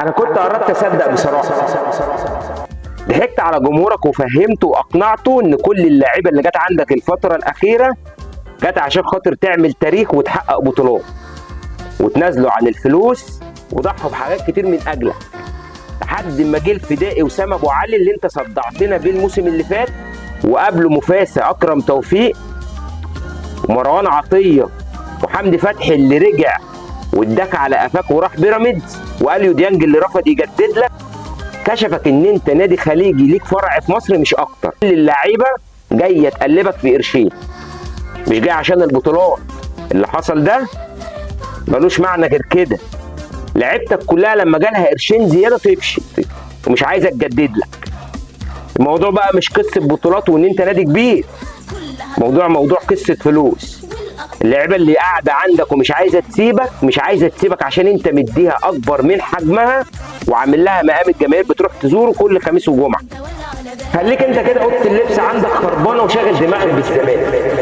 انا كنت قربت اصدق بصراحه. ضحكت على جمهورك وفهمته واقنعته ان كل اللاعيبه اللي جت عندك الفتره الاخيره جت عشان خاطر تعمل تاريخ وتحقق بطولات، وتنازلوا عن الفلوس وضحوا بحاجات كتير من اجلك، لحد ما جه الفدائي وسام ابو علي اللي انت صدعتنا بيه الموسم اللي فات، وقبله مفاسي اكرم توفيق ومروان عطيه وحمدي فتحي اللي رجع واداك على قفاك وراح بيراميدز، واليو ديانج اللي رفض يجدد لك. كشفك ان انت نادي خليجي ليك فرع في مصر مش اكتر. كل اللعيبه جايه تقلبك في قرشين، مش جاي عشان البطولات. اللي حصل ده ملوش معنى غير كده. لعيبتك كلها لما جالها قرشين زياده تمشي ومش عايزه تجدد لك. الموضوع بقى مش قصه بطولات وان انت نادي كبير، موضوع قصه فلوس. اللعيبه اللي قاعده عندك ومش عايزه تسيبك، مش عايزه تسيبك عشان انت مديها اكبر من حجمها وعامل لها مقام الجماهير بتروح تزوره كل خميس وجمعه. خليك انت كده اوضه اللبس عندك خربانه وشاغل دماغك بالزمالك.